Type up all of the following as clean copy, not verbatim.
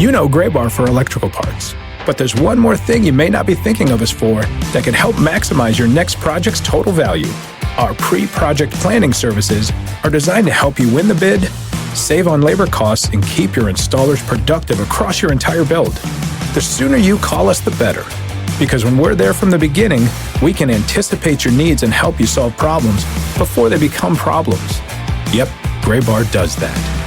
You know Gray Bar for electrical parts, but there's one more thing you may not be thinking of us for that can help maximize your next project's total value. Our pre-project planning services are designed to help you win the bid, save on labor costs, and keep your installers productive across your entire build. The sooner you call us, the better. Because when we're there from the beginning, we can anticipate your needs and help you solve problems before they become problems. Yep, Gray Bar does that.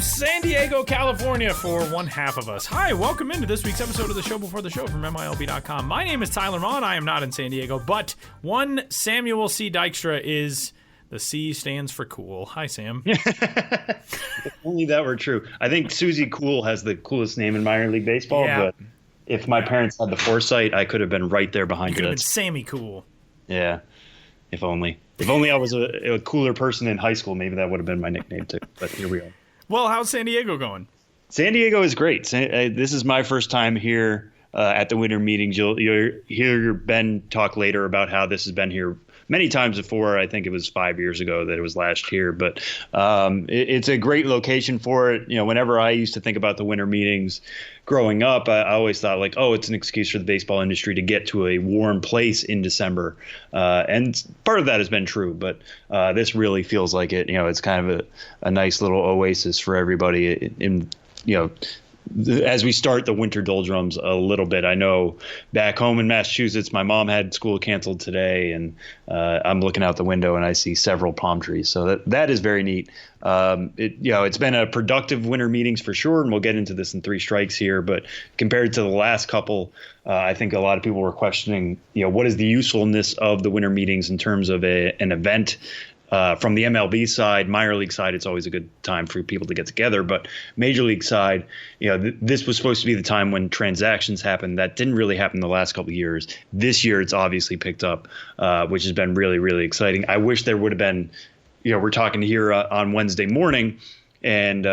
San Diego, California for one half of us. Hi, welcome into this week's episode of the Show Before the Show from MILB.com. My name is Tyler Maughan. I am not in San Diego, but one Samuel C. Dykstra is. The C stands for cool. Hi, Sam. If only that were true. I think Susie Cool has the coolest name in minor league baseball, but if my parents had the foresight, I could have been right there behind you. Could have been Sammy Cool. Yeah, if only. If only I was a cooler person in high school, maybe that would have been my nickname too. But here we are. Well, how's San Diego going? San Diego is great. This is my first time here at the winter meetings. You'll hear Ben talk later about how this has been here many times before. I think it was 5 years ago that it was last year. But it's a great location for it. You know, whenever I used to think about the winter meetings growing up, I always thought like, oh, it's an excuse for the baseball industry to get to a warm place in December. And part of that has been true, but this really feels like it. You know, it's kind of a nice little oasis for everybody as we start the winter doldrums a little bit. I know back home in Massachusetts, my mom had school canceled today, and I'm looking out the window and I see several palm trees. So that is very neat. It's been a productive winter meetings for sure, and we'll get into this in three strikes here. But compared to the last couple, I think a lot of people were questioning, what is the usefulness of the winter meetings in terms of an event. From the MLB side, minor league side, it's always a good time for people to get together. But major league side, this was supposed to be the time when transactions happen. That didn't really happen the last couple of years. This year, it's obviously picked up, which has been really, really exciting. I wish there would have been, we're talking here on Wednesday morning, and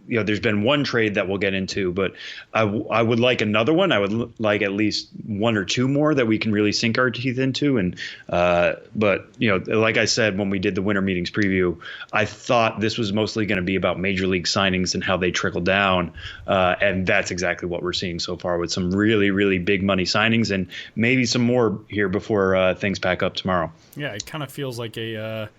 there's been one trade that we'll get into, but I would like another one. I would like at least one or two more that we can really sink our teeth into. And but like I said, when we did the winter meetings preview, I thought this was mostly going to be about major league signings and how they trickle down. And that's exactly what we're seeing so far with some really, really big money signings and maybe some more here before things pack up tomorrow. Yeah, it kind of feels like a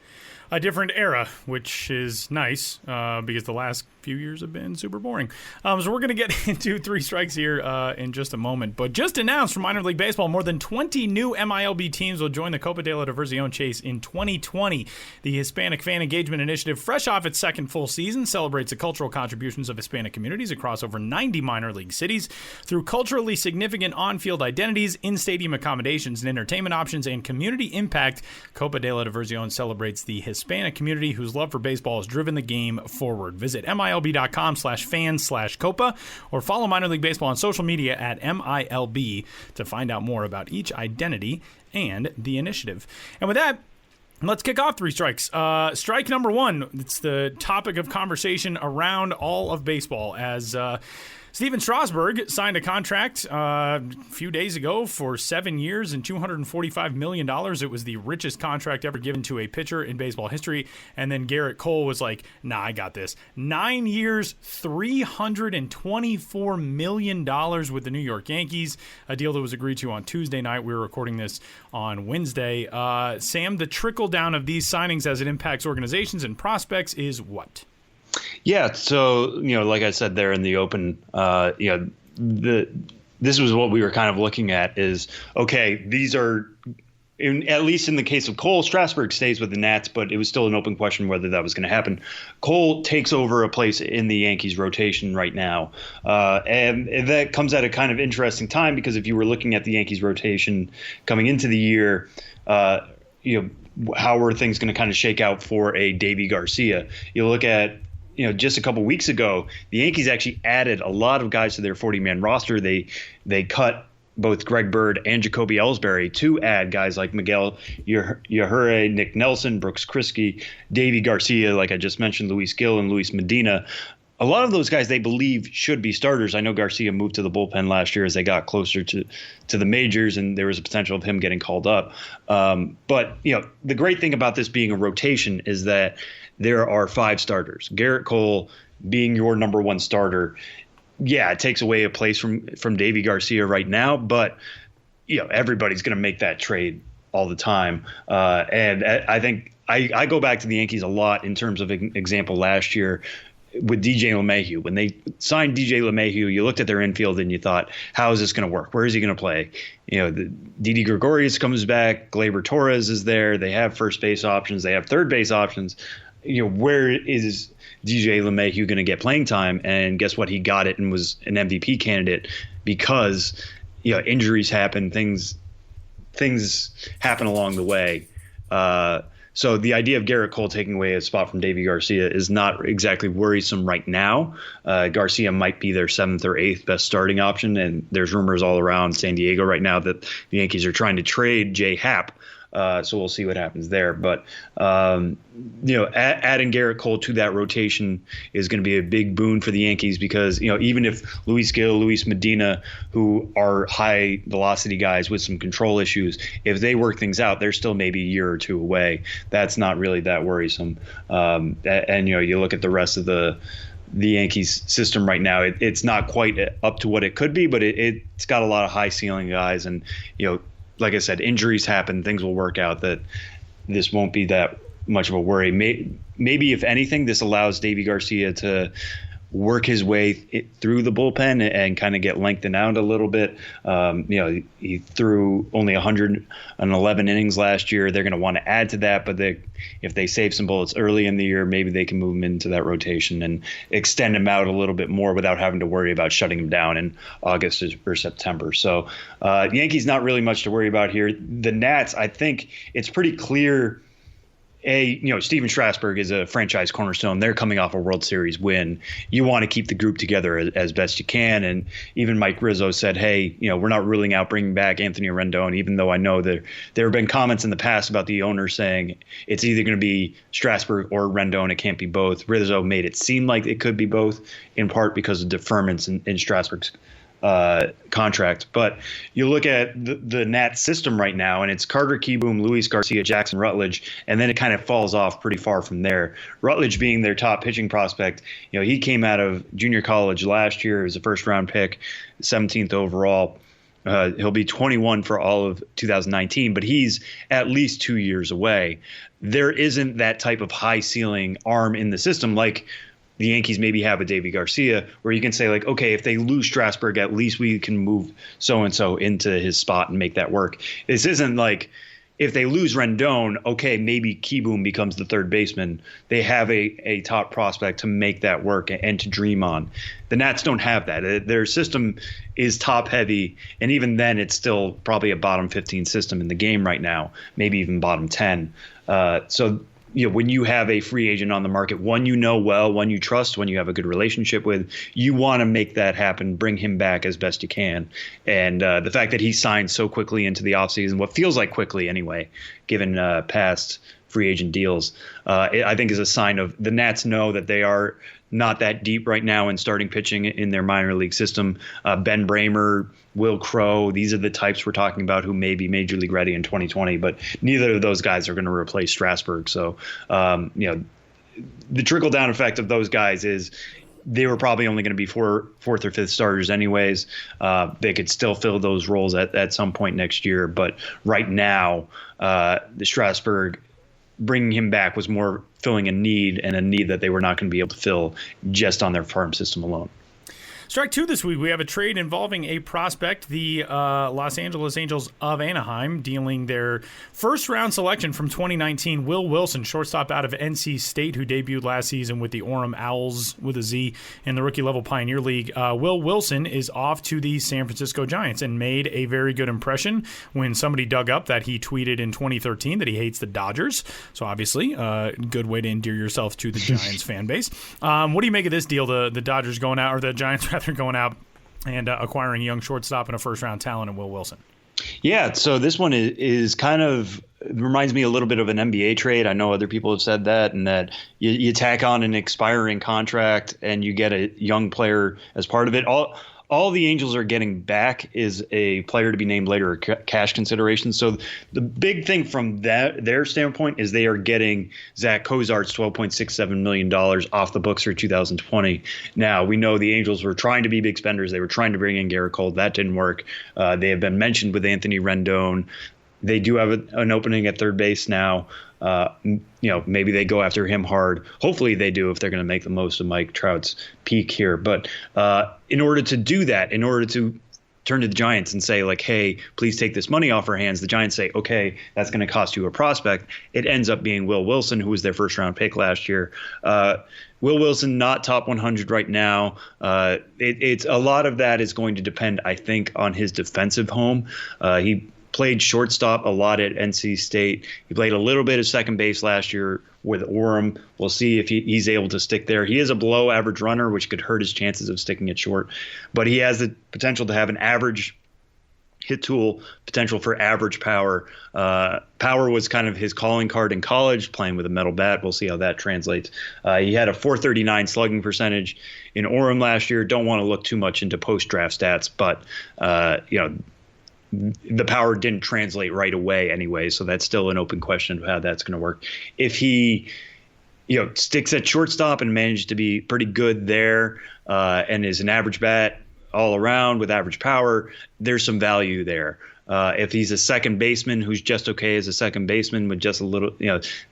different era, which is nice because the last few years have been super boring. So we're going to get into three strikes here in just a moment. But just announced from minor league baseball, more than 20 new MILB teams will join the Copa de la Diversión chase in 2020. The Hispanic Fan Engagement Initiative, fresh off its second full season, celebrates the cultural contributions of Hispanic communities across over 90 minor league cities through culturally significant on-field identities, in-stadium accommodations and entertainment options, and community impact. Copa de la Diversión celebrates the Hispanic community whose love for baseball has driven the game forward. Visit MILB.com/fans/Copa or follow minor league baseball on social media at MILB to find out more about each identity and the initiative. And with that, let's kick off three strikes. Strike number one, it's the topic of conversation around all of baseball as Steven Strasburg signed a contract a few days ago for 7 years and $245 million. It was the richest contract ever given to a pitcher in baseball history. And then Garrett Cole was like, nah, I got this. 9 years, $324 million with the New York Yankees, a deal that was agreed to on Tuesday night. We were recording this on Wednesday. Sam, the trickle down of these signings as it impacts organizations and prospects is what? Yeah, so like I said there in the open, this was what we were kind of looking at is, okay, these are, at least in the case of Cole, Strasburg stays with the Nats, but it was still an open question whether that was going to happen. Cole takes over a place in the Yankees rotation right now, and that comes at a kind of interesting time because if you were looking at the Yankees rotation coming into the year, how were things going to kind of shake out for a Deivi Garcia? You look at just a couple weeks ago, the Yankees actually added a lot of guys to their 40-man roster. They cut both Greg Bird and Jacoby Ellsbury to add guys like Miguel Yajure, Nick Nelson, Brooks Kriske, Deivi Garcia, like I just mentioned, Luis Gil and Luis Medina. a lot of those guys they believe should be starters. I know Garcia moved to the bullpen last year as they got closer to the majors, and there was a potential of him getting called up. But the great thing about this being a rotation is that there are 5 starters. Garrett Cole being your number 1 starter, yeah, it takes away a place from Davy Garcia right now, but everybody's going to make that trade all the time. And I think I go back to the Yankees a lot in terms of an example last year with DJ LeMahieu. When they signed DJ LeMahieu, you looked at their infield and you thought, how is this going to work? Where is he going to play? Didi Gregorius comes back. Gleyber Torres is there. They have first base options. They have third base options. Where is DJ LeMahieu going to get playing time? And guess what? He got it and was an MVP candidate because injuries happen, things happen along the way. So the idea of Garrett Cole taking away a spot from Davy Garcia is not exactly worrisome right now. Garcia might be their 7th or 8th best starting option, and there's rumors all around San Diego right now that the Yankees are trying to trade Jay Happ. So we'll see what happens there. But, adding Garrett Cole to that rotation is going to be a big boon for the Yankees because, even if Luis Gil, Luis Medina, who are high velocity guys with some control issues, if they work things out, they're still maybe a year or 2 away. That's not really that worrisome. And you look at the rest of the Yankees system right now, it's not quite up to what it could be, but it's got a lot of high ceiling guys. And, like I said, injuries happen, things will work out, that this won't be that much of a worry. Maybe if anything, this allows Davy Garcia to work his way through the bullpen and kind of get lengthened out a little bit. He threw only 111 innings last year. They're going to want to add to that, but if they save some bullets early in the year, maybe they can move him into that rotation and extend him out a little bit more without having to worry about shutting him down in August or September. So Yankees not really much to worry about here. The Nats, I think it's pretty clear. Steven Strasburg is a franchise cornerstone. They're coming off a World Series win. You want to keep the group together as best you can. And even Mike Rizzo said, hey, we're not ruling out bringing back Anthony Rendon, even though I know there have been comments in the past about the owner saying it's either going to be Strasburg or Rendon. It can't be both. Rizzo made it seem like it could be both, in part because of deferments in Strasburg's contract. But you look at the Nats system right now, and it's Carter Kieboom, Luis Garcia, Jackson Rutledge, and then it kind of falls off pretty far from there. Rutledge being their top pitching prospect, he came out of junior college last year as a first-round pick, 17th overall. He'll be 21 for all of 2019, but he's at least 2 years away. There isn't that type of high-ceiling arm in the system like the Yankees maybe have a Davy Garcia, where you can say, like, okay, if they lose Strasburg, at least we can move so-and-so into his spot and make that work. This isn't like if they lose Rendon, okay, maybe Kieboom becomes the third baseman. They have a top prospect to make that work and to dream on. The Nats don't have that. Their system is top-heavy, and even then it's still probably a bottom 15 system in the game right now, maybe even bottom 10. When you have a free agent on the market, one well, one you trust, one you have a good relationship with, you want to make that happen, bring him back as best you can. And the fact that he signed so quickly into the offseason, what feels like quickly anyway, given past free agent deals, I think is a sign of the Nats know that they are not that deep right now in starting pitching in their minor league system. Ben Bramer, Will Crow, these are the types we're talking about who may be major league ready in 2020, but neither of those guys are going to replace Strasburg. So, the trickle down effect of those guys is they were probably only going to be fourth or fifth starters anyways. They could still fill those roles at some point next year. But right now, the Strasburg, bringing him back was more filling a need, and a need that they were not going to be able to fill just on their farm system alone. Strike 2 this week, we have a trade involving a prospect, the Los Angeles Angels of Anaheim, dealing their first-round selection from 2019, Will Wilson, shortstop out of NC State, who debuted last season with the Orem Owls with a Z in the rookie-level Pioneer League. Will Wilson is off to the San Francisco Giants and made a very good impression when somebody dug up that he tweeted in 2013 that he hates the Dodgers. So obviously, good way to endear yourself to the Giants fan base. What do you make of this deal, the Dodgers going out, or the Giants rather going out and acquiring a young shortstop and a first-round talent in Will Wilson? Yeah, so this one is kind of reminds me a little bit of an NBA trade. I know other people have said that, and that you tack on an expiring contract and you get a young player as part of it. All the Angels are getting back is a player to be named later, or cash consideration. So the big thing from their standpoint is they are getting Zach Cozart's $12.67 million off the books for 2020. Now, we know the Angels were trying to be big spenders. They were trying to bring in Garrett Cole. That didn't work. They have been mentioned with Anthony Rendon. They do have an opening at third base now. Maybe they go after him hard. Hopefully they do if they're going to make the most of Mike Trout's peak here. But in order to do that, in order to turn to the Giants and say, like, hey, please take this money off our hands, the Giants say, okay, that's going to cost you a prospect. It ends up being Will Wilson, who was their first-round pick last year. Will Wilson, not top 100 right now. It's a lot of that is going to depend, I think, on his defensive home. He played shortstop a lot at NC State. He played a little bit of second base last year with Orem. We'll see if he's able to stick there. He is a below average runner, which could hurt his chances of sticking at short, but he has the potential to have an average hit tool, potential for average power. Power was kind of his calling card in college, playing with a metal bat. We'll see how that translates. He had a .439 slugging percentage in Orem last year. Don't want to look too much into post-draft stats, but the power didn't translate right away anyway, so that's still an open question of how that's going to work. If he, sticks at shortstop and manages to be pretty good there, and is an average bat all around with average power, there's some value there. If he's a second baseman who's just okay as a second baseman with just a little,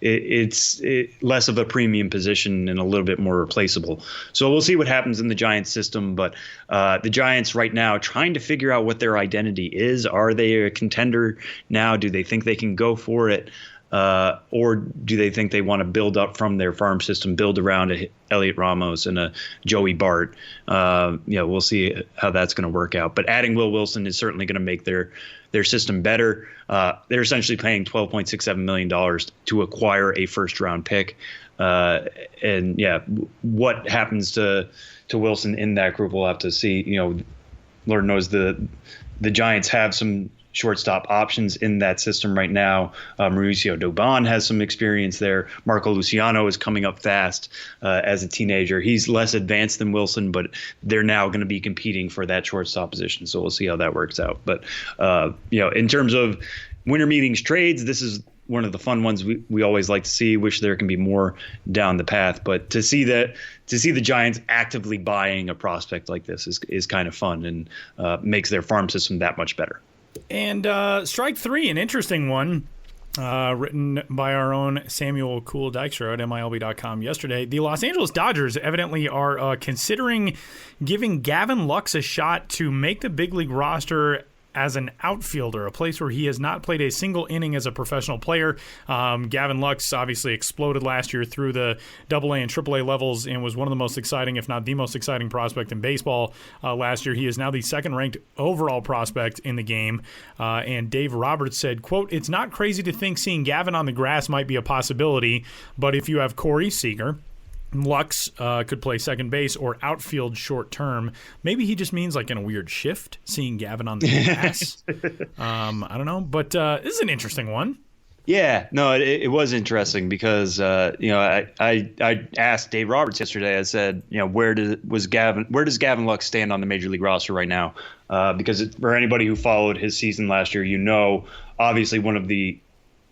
it's less of a premium position and a little bit more replaceable. So we'll see what happens in the Giants system. But the Giants right now trying to figure out what their identity is. Are they a contender now? Do they think they can go for it? Or do they think they want to build up from their farm system, build around a Elliot Ramos and a Joey Bart? We'll see how that's going to work out. But adding Will Wilson is certainly going to make their system better. They're essentially paying $12.67 million to acquire a first-round pick. What happens to Wilson in that group, we'll have to see. Lord knows the Giants have some shortstop options in that system right now. Mauricio Dubon has some experience there. Marco Luciano is coming up fast as a teenager. He's less advanced than Wilson, but they're now going to be competing for that shortstop position. So we'll see how that works out. But, in terms of winter meetings trades, this is one of the fun ones we always like to see. Wish there can be more down the path, but to see the Giants actively buying a prospect like this is kind of fun and makes their farm system that much better. And strike three, an interesting one, written by our own Samuel Cool Dykstra at MILB.com yesterday. The Los Angeles Dodgers evidently are considering giving Gavin Lux a shot to make the big league roster as an outfielder, a place where he has not played a single inning as a professional player. Gavin Lux obviously exploded last year through the AA and AAA levels and was one of the most exciting, if not the most exciting prospect in baseball last year. He is now the second-ranked overall prospect in the game. And Dave Roberts said, quote, "It's not crazy to think seeing Gavin on the grass might be a possibility, but if you have Corey Seager, Lux could play second base or outfield short term. Maybe he just means like in a weird shift, seeing Gavin on the grass. I don't know, but this is an interesting one. Yeah, no, it was interesting because I asked Dave Roberts yesterday. I said, where does Gavin Lux stand on the major league roster right now? Because for anybody who followed his season last year, obviously one of the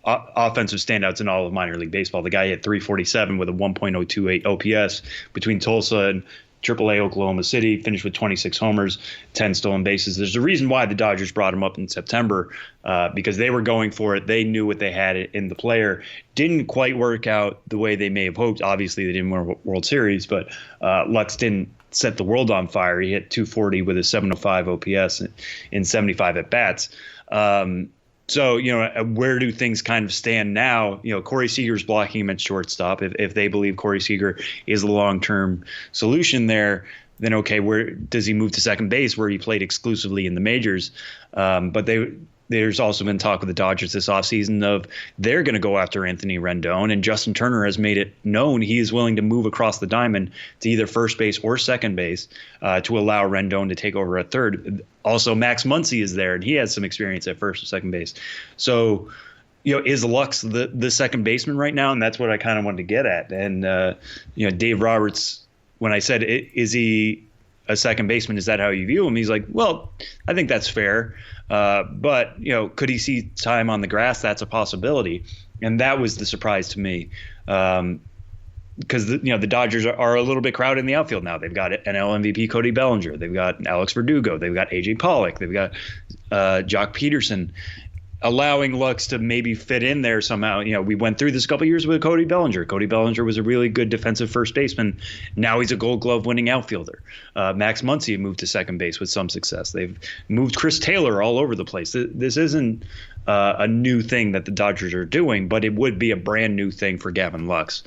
offensive standouts in all of minor league baseball. The guy hit .347 with a 1.028 OPS between Tulsa and AAA Oklahoma City, finished with 26 homers, 10 stolen bases. There's a reason why the Dodgers brought him up in September, because they were going for it. They knew what they had in the player. Didn't quite work out the way they may have hoped. Obviously, they didn't win a World Series, but Lux didn't set the world on fire. He hit .240 with a 705 OPS in 75 at-bats. So, where do things kind of stand now? Corey Seager's blocking him at shortstop. If they believe Corey Seager is the long-term solution there, then okay, where does he move to second base where he played exclusively in the majors? But there's also been talk with the Dodgers this offseason of they're going to go after Anthony Rendon, and Justin Turner has made it known he is willing to move across the diamond to either first base or second base to allow Rendon to take over at third. Also, Max Muncy is there, and he has some experience at first or second base. So is Lux the second baseman right now? And that's what I kind of wanted to get at. And, Dave Roberts, when I said, is he a second baseman, is that how you view him? He's like, well, I think that's fair. But, could he see time on the grass? That's a possibility. And that was the surprise to me. Because the Dodgers are a little bit crowded in the outfield now. They've got NL MVP Cody Bellinger. They've got Alex Verdugo. They've got AJ Pollock. They've got Jock Peterson. Allowing Lux to maybe fit in there somehow. We went through this a couple years with Cody Bellinger. Cody Bellinger was a really good defensive first baseman. Now he's a Gold Glove winning outfielder. Max Muncy moved to second base with some success. They've moved Chris Taylor all over the place. This isn't a new thing that the Dodgers are doing, but it would be a brand new thing for Gavin Lux.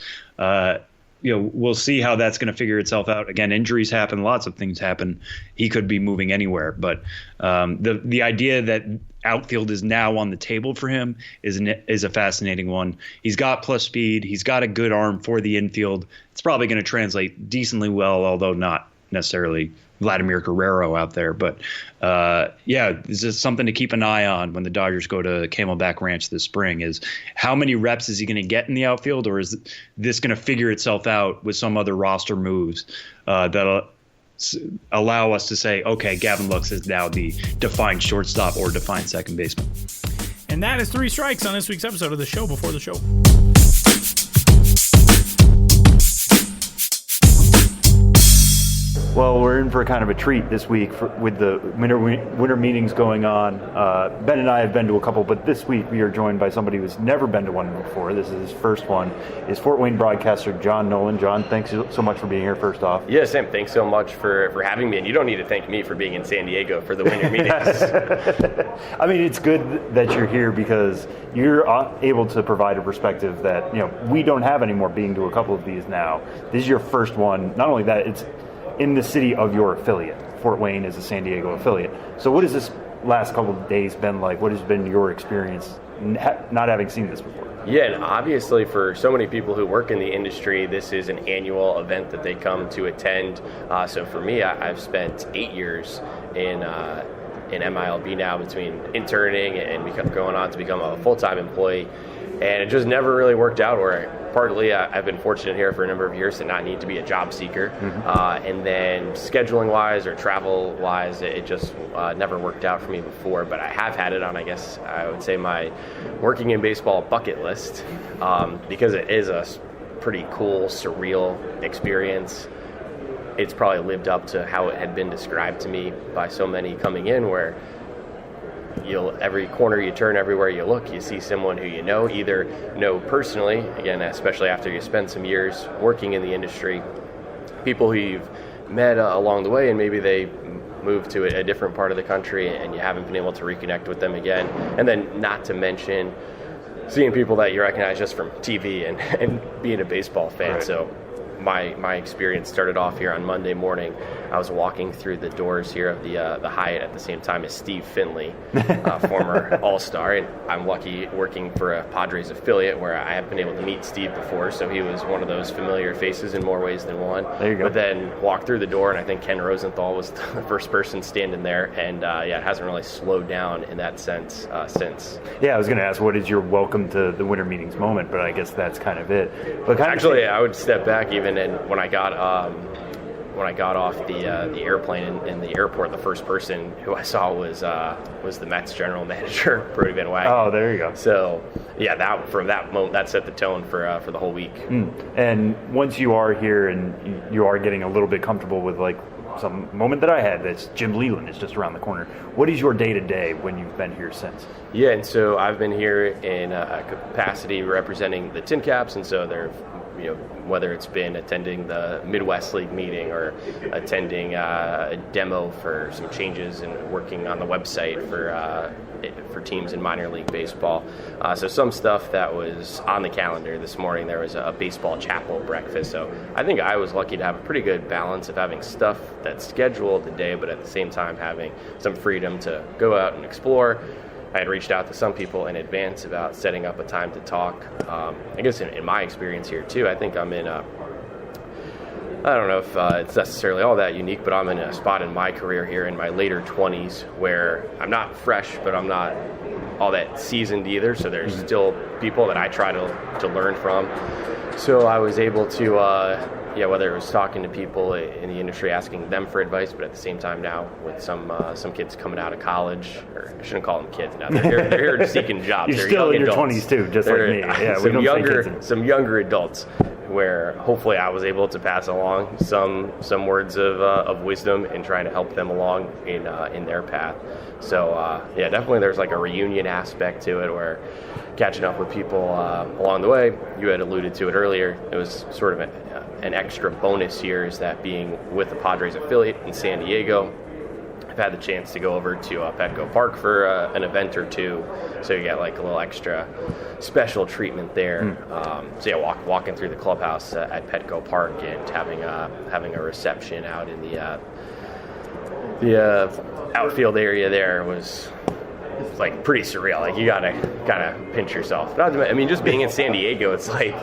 We'll see how that's going to figure itself out. Again, injuries happen, lots of things happen. He could be moving anywhere, but the idea that outfield is now on the table for him is a fascinating one. He's got plus speed. He's got a good arm for the infield. It's probably going to translate decently well, although not necessarily Vladimir Guerrero out there. But this is something to keep an eye on when the Dodgers go to Camelback Ranch this spring, is how many reps is he going to get in the outfield, or is this going to figure itself out with some other roster moves that'll allow us to say, okay, Gavin Lux is now the defined shortstop or defined second baseman. And that is 3 strikes on this week's episode of the show before the show. Well, we're in for kind of a treat this week with the winter meetings going on. Ben and I have been to a couple, but this week we are joined by somebody who's never been to one before. This is his first one. Is Fort Wayne broadcaster John Nolan. John, thanks so much for being here first off. Yeah, Sam, thanks so much for having me. And you don't need to thank me for being in San Diego for the winter meetings. I mean, it's good that you're here because you're able to provide a perspective that, we don't have anymore, being to a couple of these now. This is your first one. Not only that, it's in the city of your affiliate. Fort Wayne is a San Diego affiliate. So what has this last couple of days been like? What has been your experience not having seen this before? Yeah, and obviously for so many people who work in the industry, this is an annual event that they come to attend. So for me, I've spent 8 years in MILB now, between interning and going on to become a full-time employee. And it just never really worked out, where partly I've been fortunate here for a number of years to not need to be a job seeker. Mm-hmm. And then scheduling-wise or travel-wise, it just never worked out for me before. But I have had it on, I guess I would say, my working in baseball bucket list, because it is a pretty cool, surreal experience. It's probably lived up to how it had been described to me by so many coming in, where every corner you turn, everywhere you look, you see someone who either know personally, again, especially after you spend some years working in the industry, people who you've met along the way, and maybe they moved to a different part of the country and you haven't been able to reconnect with them again. And then not to mention seeing people that you recognize just from TV and being a baseball fan. Right. So my experience started off here on Monday morning. I was walking through the doors here of the Hyatt at the same time as Steve Finley, former All-Star, and I'm lucky working for a Padres affiliate where I have been able to meet Steve before, so he was one of those familiar faces in more ways than one. There you go. But then walked through the door, and I think Ken Rosenthal was the first person standing there, and it hasn't really slowed down in that sense since. Yeah, I was going to ask, what is your welcome to the winter meetings moment, but I guess that's kind of it. But actually, I would step back even, and when I got off the airplane in the airport, the first person who I saw was the Mets general manager, Brody Van Wagenen. Oh, there you go. So yeah, from that moment, that set the tone for the whole week. And once you are here and you are getting a little bit comfortable with like some moment that I had, that's Jim Leland is just around the corner. What is your day-to-day when you've been here since? Yeah, and so I've been here in a capacity representing the TinCaps, and so they're, whether it's been attending the Midwest League meeting or attending a demo for some changes and working on the website for teams in minor league baseball. So some stuff that was on the calendar this morning, there was a baseball chapel breakfast. So I think I was lucky to have a pretty good balance of having stuff that's scheduled today, but at the same time having some freedom to go out and explore. I had reached out to some people in advance about setting up a time to talk. I guess in my experience here too, I think I'm in I don't know if it's necessarily all that unique, but I'm in a spot in my career here in my later 20s where I'm not fresh, but I'm not all that seasoned either. So there's still people that I try to learn from. So I was able to, whether it was talking to people in the industry, asking them for advice, but at the same time now with some kids coming out of college, or I shouldn't call them kids now. They're here seeking jobs. You're they're still in young your adults. 20s too, just like me. Yeah, we don't say kids. Some younger adults, where hopefully I was able to pass along some words of wisdom and trying to help them along in their path. So definitely there's like a reunion aspect to it where catching up with people along the way. You had alluded to it earlier. It was sort of an extra bonus here is that being with the Padres affiliate in San Diego, I've had the chance to go over to Petco Park for an event or two, so you get like a little extra special treatment there. Walking through the clubhouse at Petco Park and having a reception out in the outfield area there was like pretty surreal. Like you gotta kind of pinch yourself. Just being in San Diego, it's like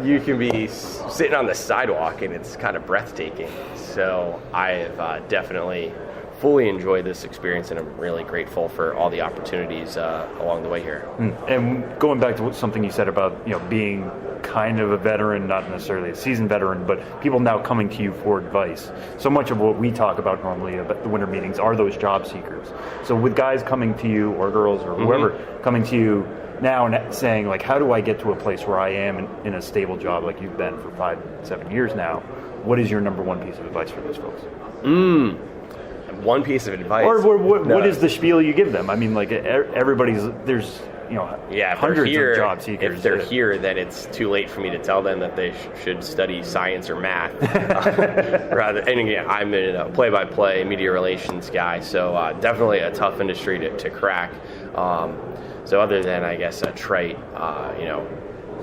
you can be sitting on the sidewalk and it's kind of breathtaking. So I've definitely fully enjoyed this experience, and I'm really grateful for all the opportunities along the way here. And going back to something you said about being kind of a veteran, not necessarily a seasoned veteran, but people now coming to you for advice. So much of what we talk about normally at the winter meetings are those job seekers. So with guys coming to you, or girls, or whoever coming to you now and saying, like, how do I get to a place where I am in a stable job like you've been for 5-7 years now? What is your number one piece of advice for those folks? One piece of advice. Or what is the spiel you give them? I mean, like, there's hundreds of job seekers. If they're here, then it's too late for me to tell them that they should study science or math. And again, I'm a play-by-play media relations guy, so definitely a tough industry to crack. So other than, I guess, a trite,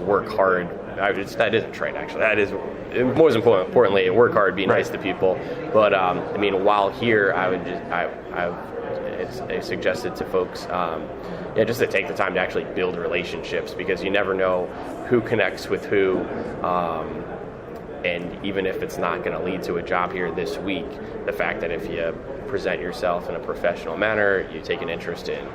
work hard. That isn't trite, actually. That is, most importantly, work hard, be nice to people. But while here, I suggested to folks, just to take the time to actually build relationships, because you never know who connects with who. And even if it's not going to lead to a job here this week, the fact that if you present yourself in a professional manner, you take an interest in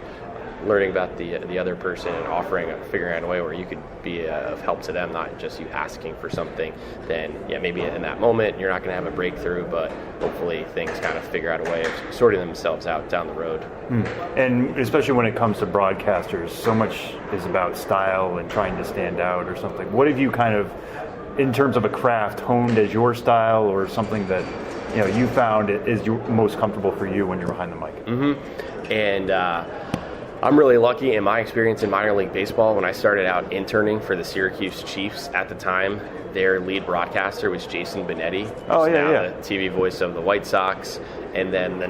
learning about the other person and figuring out a way where you could be of help to them, not just you asking for something, then maybe in that moment you're not going to have a breakthrough, but hopefully things kind of figure out a way of sorting themselves out down the road. And especially when it comes to broadcasters, so much is about style and trying to stand out or something. What have you kind of, in terms of a craft, honed as your style, or something that you found is most comfortable for you when you're behind the mic? And I'm really lucky in my experience in minor league baseball. When I started out interning for the Syracuse Chiefs at the time, their lead broadcaster was Jason Benetti, the TV voice of the White Sox. And then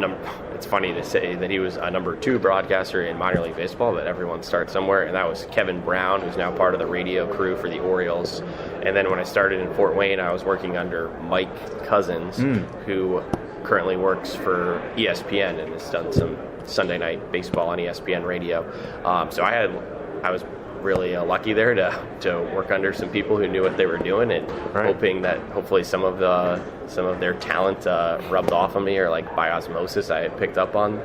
it's funny to say that he was a number 2 broadcaster in minor league baseball, but everyone starts somewhere, and that was Kevin Brown, who's now part of the radio crew for the Orioles. And then when I started in Fort Wayne, I was working under Mike Cousins, who currently works for ESPN and has done some Sunday night baseball on ESPN radio. So I was really lucky there to work under some people who knew what they were doing, and hoping that hopefully some of their talent rubbed off on me, or like by osmosis I had picked up on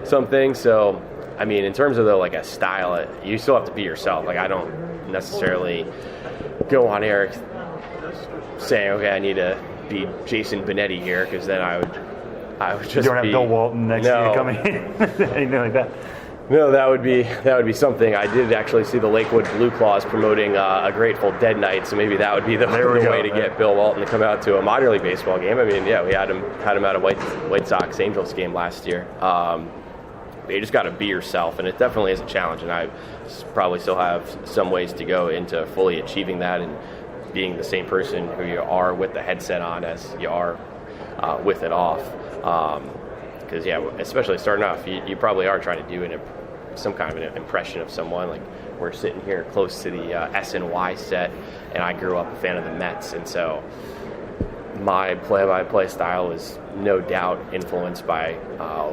something. So in terms of like a style, you still have to be yourself. Like I don't necessarily go on air saying, okay, I need to be Jason Benetti here, because then I would just you don't have Bill Walton next to you coming in, anything like that. No, that would be something. I did actually see the Lakewood Blue Claws promoting a Grateful Dead night, so maybe that would be the way to get Bill Walton to come out to a minor league baseball game. We had him at a White Sox Angels game last year. You just got to be yourself, and it definitely is a challenge. And I probably still have some ways to go into fully achieving that and being the same person who you are with the headset on as you are with it off. Because especially starting off, you probably are trying to do some kind of an impression of someone. Like we're sitting here close to the SNY set, and I grew up a fan of the Mets, and so my play-by-play style is no doubt influenced by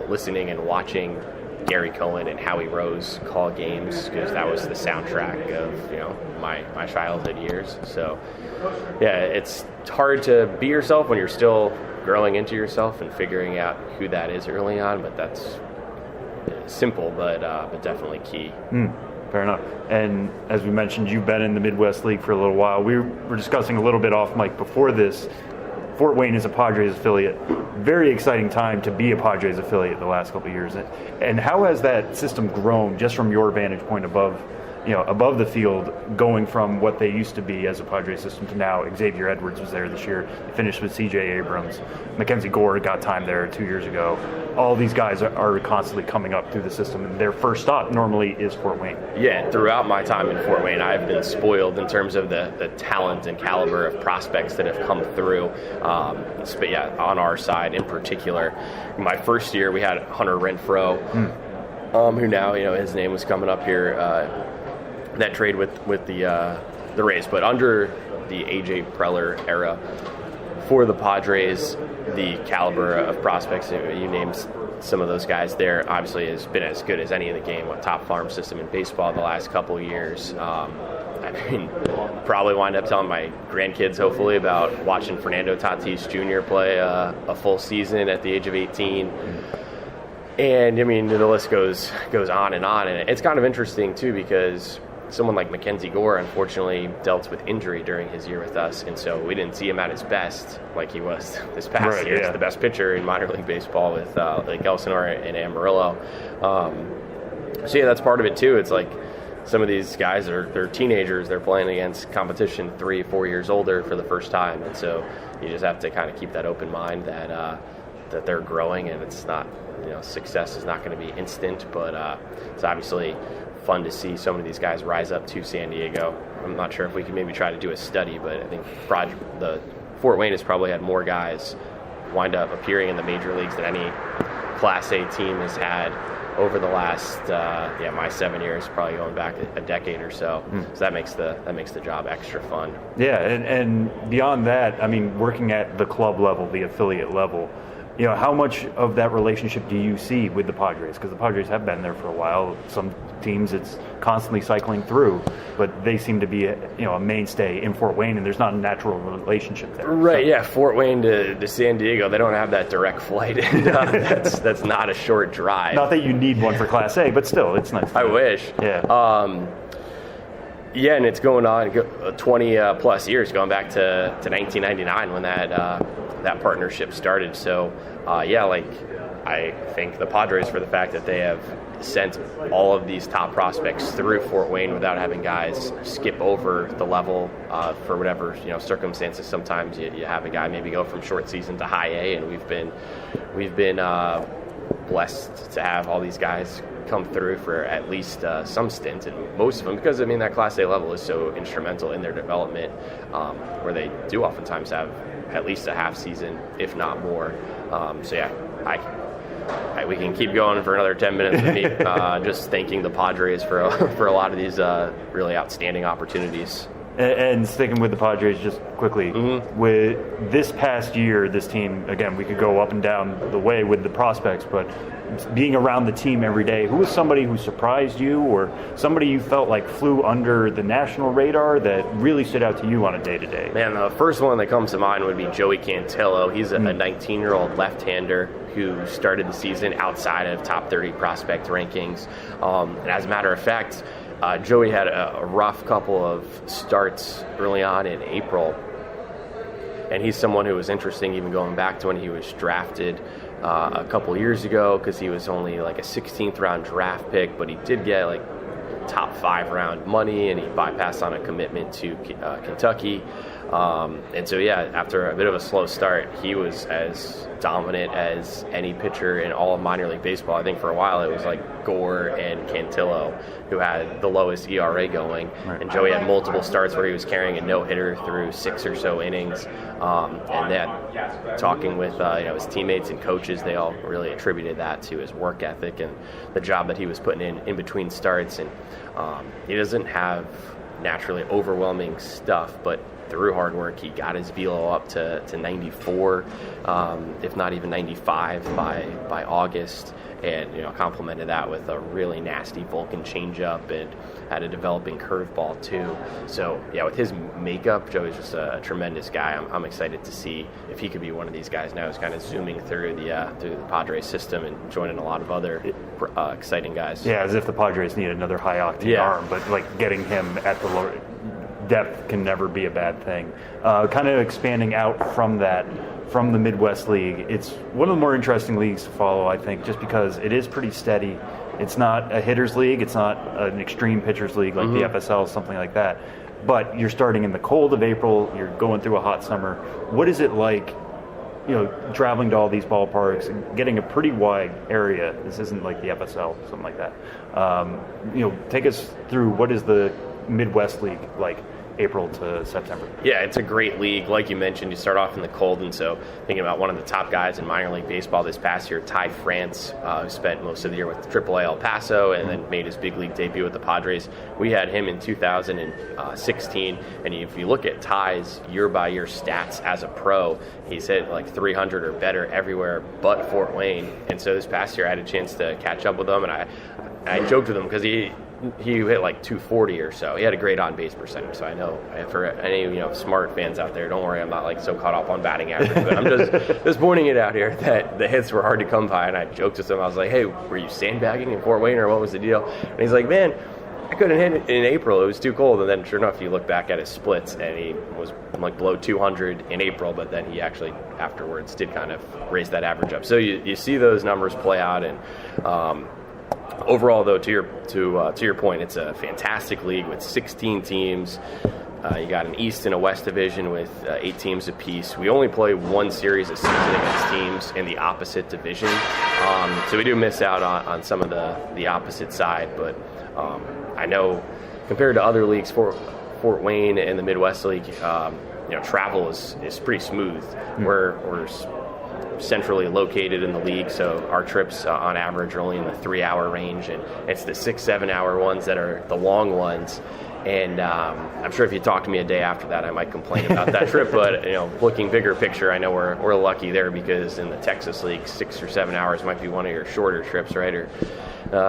listening and watching Gary Cohen and Howie Rose call games, because that was the soundtrack of my childhood years. So it's hard to be yourself when you're still growing into yourself and figuring out who that is early on, but that's simple, but definitely key. Fair enough. And as we mentioned, you've been in the Midwest League for a little while. We were discussing a little bit off mic before this. Fort Wayne is a Padres affiliate. Very exciting time to be a Padres affiliate the last couple of years. And how has that system grown just from your vantage point above the field, going from what they used to be as a Padres system to now? Xavier Edwards was there this year. They finished with C.J. Abrams. Mackenzie Gore got time there 2 years ago. All these guys are constantly coming up through the system, and their first stop normally is Fort Wayne. Yeah, throughout my time in Fort Wayne, I've been spoiled in terms of the talent and caliber of prospects that have come through. But yeah, on our side in particular, my first year we had Hunter Renfroe, who now his name was coming up here. That trade with the Rays, but under the A.J. Preller era for the Padres, the caliber of prospects, you named some of those guys there, obviously has been as good as any in the game. Top farm system in baseball the last couple of years. Probably wind up telling my grandkids, hopefully, about watching Fernando Tatis Jr. play a full season at the age of 18. And, the list goes on, and it's kind of interesting, too, because someone like Mackenzie Gore, unfortunately, dealt with injury during his year with us, and so we didn't see him at his best like he was this past year. He's the best pitcher in minor league baseball with like Elsinore and Amarillo. So, that's part of it, too. It's like some of these guys, they're teenagers. They're playing against competition 3-4 years older for the first time, and so you just have to kind of keep that open mind that they're growing, and it's not, success is not going to be instant, but it's obviously fun to see so many of these guys rise up to San Diego. I'm not sure if we could maybe try to do a study, but I think the Fort Wayne has probably had more guys wind up appearing in the major leagues than any Class A team has had over the last my 7 years, probably going back a decade or so. So that makes the job extra fun. Yeah, and beyond that, working at the club level, the affiliate level, how much of that relationship do you see with the Padres? Because the Padres have been there for a while. Some teams it's constantly cycling through, but they seem to be a mainstay in Fort Wayne, and there's not a natural relationship there. Right, so. Yeah, Fort Wayne to San Diego, they don't have that direct flight, and that's not a short drive. Not that you need one for Class A, but still, it's nice. I wish. Yeah. And it's going on 20 plus years, going back to 1999 when that partnership started. So, I thank the Padres for the fact that they have sent all of these top prospects through Fort Wayne without having guys skip over the level for whatever circumstances. Sometimes you have a guy maybe go from short season to high A, and we've been blessed to have all these guys come through for at least some stint, and most of them, because that Class A level is so instrumental in their development, where they do oftentimes have at least a half season, if not more. We can keep going for another 10 minutes with me, just thanking the Padres for a lot of these really outstanding opportunities. And sticking with the Padres just quickly, with this past year, this team, again, we could go up and down the way with the prospects, but being around the team every day, who was somebody who surprised you or somebody you felt like flew under the national radar that really stood out to you on a day-to-day? Man, the first one that comes to mind would be Joey Cantillo. He's a 19-year-old left-hander who started the season outside of top 30 prospect rankings. And as a matter of fact, Joey had a rough couple of starts early on in April, and he's someone who was interesting even going back to when he was drafted a couple years ago, because he was only like a 16th round draft pick, but he did get like top 5 round money, and he bypassed on a commitment to Kentucky. And so, after a bit of a slow start, he was as dominant as any pitcher in all of minor league baseball. I think for a while it was like Gore and Cantillo who had the lowest ERA going. Right. And Joey had multiple starts where he was carrying a no-hitter through 6 or so innings. And then talking with his teammates and coaches, they all really attributed that to his work ethic and the job that he was putting in between starts. And he doesn't have naturally overwhelming stuff, but through hard work, he got his velo up to 94, if not even 95 by August, and complemented that with a really nasty Vulcan changeup and had a developing curveball too. So yeah, with his makeup, Joey's just a tremendous guy. I'm excited to see if he could be one of these guys now who's kind of zooming through the Padres system and joining a lot of other exciting guys. Yeah, as if the Padres need another high octane arm, but like getting him at the lower depth can never be a bad thing. Kind of expanding out from that, from the Midwest League, it's one of the more interesting leagues to follow, I think, just because it is pretty steady. It's not a hitter's league. It's not an extreme pitcher's league like the FSL, something like that. But you're starting in the cold of April. You're going through a hot summer. What is it like, traveling to all these ballparks and getting a pretty wide area? This isn't like the FSL, something like that. Take us through what is the Midwest League like April to September. Yeah, it's a great league. Like you mentioned, you start off in the cold, and so thinking about one of the top guys in minor league baseball this past year, Ty France, who spent most of the year with AAA El Paso and then made his big league debut with the Padres. We had him in 2016, and if you look at Ty's year-by-year stats as a pro, he's hit like 300 or better everywhere but Fort Wayne. And so this past year I had a chance to catch up with him, and I joked with him because he hit like 240 or so. He had a great on-base percentage, so I know for any smart fans out there, don't worry, I'm not like so caught up on batting average, but I'm just pointing it out here that the hits were hard to come by, and I joked with him. I was like, hey, were you sandbagging in Fort Wayne, or what was the deal? And he's like, man, I couldn't hit it in April. It was too cold. And then sure enough, you look back at his splits, and he was like below 200 in April, but then he actually afterwards did kind of raise that average up. So you see those numbers play out, and overall, though, to your point, it's a fantastic league with 16 teams. You got an East and a West division with 8 teams apiece. We only play one series a season against teams in the opposite division, so we do miss out on some of the opposite side. But I know compared to other leagues, Fort Wayne and the Midwest League, travel is pretty smooth. We're centrally located in the league, so our trips on average are only in the 3-hour range, and it's the 6-7 hour ones that are the long ones. And I'm sure if you talk to me a day after that, I might complain about that trip. But looking bigger picture, I know we're lucky there, because in the Texas League, 6 or 7 hours might be one of your shorter trips, right? Or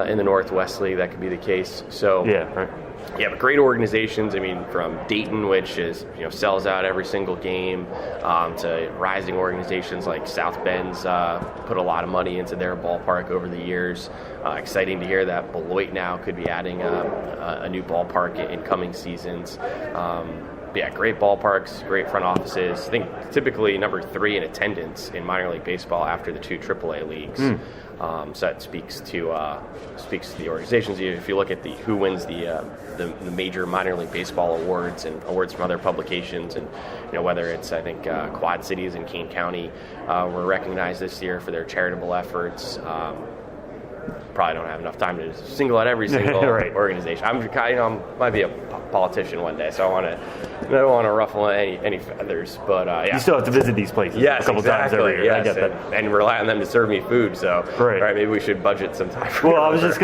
in the Northwest League, that could be the case. So yeah, right. Yeah, but great organizations. I mean, from Dayton, which is sells out every single game, to rising organizations like South Bend's put a lot of money into their ballpark over the years. Exciting to hear that Beloit now could be adding a new ballpark in coming seasons. Yeah, great ballparks, great front offices. I think typically number 3 in attendance in minor league baseball after the 2 AAA leagues. So that speaks to the organizations. If you look at who wins the major minor league baseball awards and awards from other publications, and whether it's Quad Cities and Kane County were recognized this year for their charitable efforts. Probably don't have enough time to single out every single right. organization. I might be a politician one day, so I don't want to ruffle any feathers. But yeah, you still have to visit these places a couple times every year. Yes, I get that, and rely on them to serve me food. So right, maybe we should budget some time. Well, I was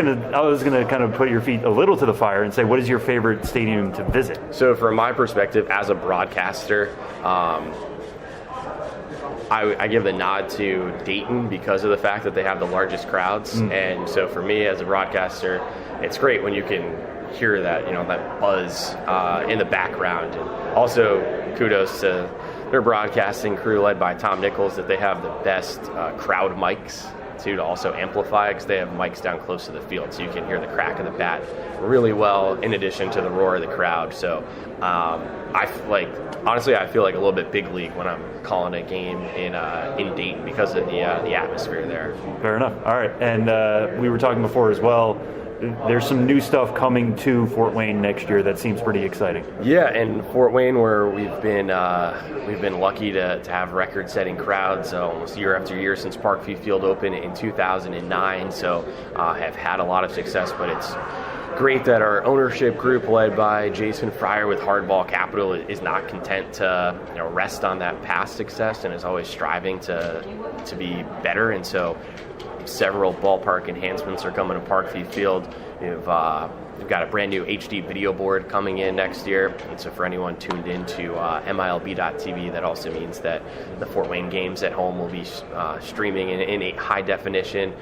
gonna kind of put your feet a little to the fire and say, what is your favorite stadium to visit? So from my perspective as a broadcaster, I give the nod to Dayton because of the fact that they have the largest crowds. And so for me as a broadcaster, it's great when you can hear that, that buzz in the background. And also kudos to their broadcasting crew led by Tom Nichols, that they have the best crowd mics to also amplify, because they have mics down close to the field, so you can hear the crack of the bat really well, in addition to the roar of the crowd. So honestly, I feel like a little bit big league when I'm calling a game in Dayton because of the atmosphere there. Fair enough. All right, and we were talking before as well. There's some new stuff coming to Fort Wayne next year that seems pretty exciting. Yeah, and Fort Wayne, where we've been lucky to have record-setting crowds almost year after year since Parkview Field opened in 2009. So have had a lot of success, but great that our ownership group, led by Jason Fryer with Hardball Capital, is not content to rest on that past success and is always striving to be better. And so several ballpark enhancements are coming to Parkview Field. We've got a brand new HD video board coming in next year. And so for anyone tuned into MILB.TV, that also means that the Fort Wayne games at home will be streaming in a high definition.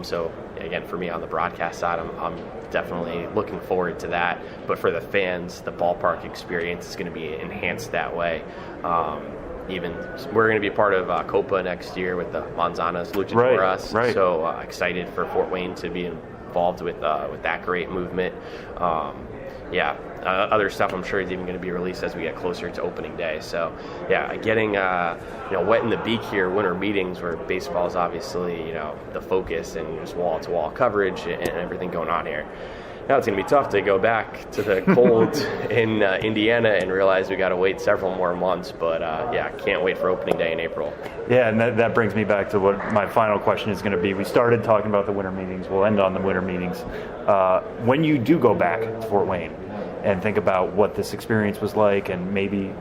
So again, for me on the broadcast side, I'm definitely looking forward to that. But for the fans, the ballpark experience is going to be enhanced that way. We're going to be part of Copa next year with the Manzanas Luchadoras. Right. So excited for Fort Wayne to be involved with that great movement. Other stuff I'm sure is even going to be released as we get closer to opening day. So getting wet in the beak here, winter meetings where baseball is obviously the focus and just wall-to-wall coverage and everything going on here. Now it's going to be tough to go back to the cold in Indiana and realize we got to wait several more months. But can't wait for opening day in April. Yeah, and that brings me back to what my final question is going to be. We started talking about the winter meetings. We'll end on the winter meetings. When you do go back to Fort Wayne and think about what this experience was like, and maybe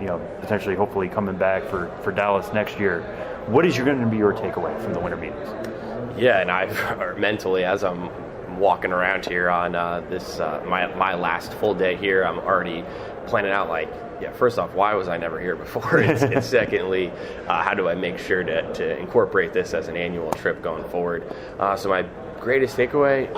potentially, hopefully, coming back for Dallas next year, what is going to be your takeaway from the winter meetings? Yeah, and I've mentally, as I'm walking around here on this my last full day here, I'm already planning out first off, why was I never here before? And secondly, how do I make sure to incorporate this as an annual trip going forward? So my greatest takeaway,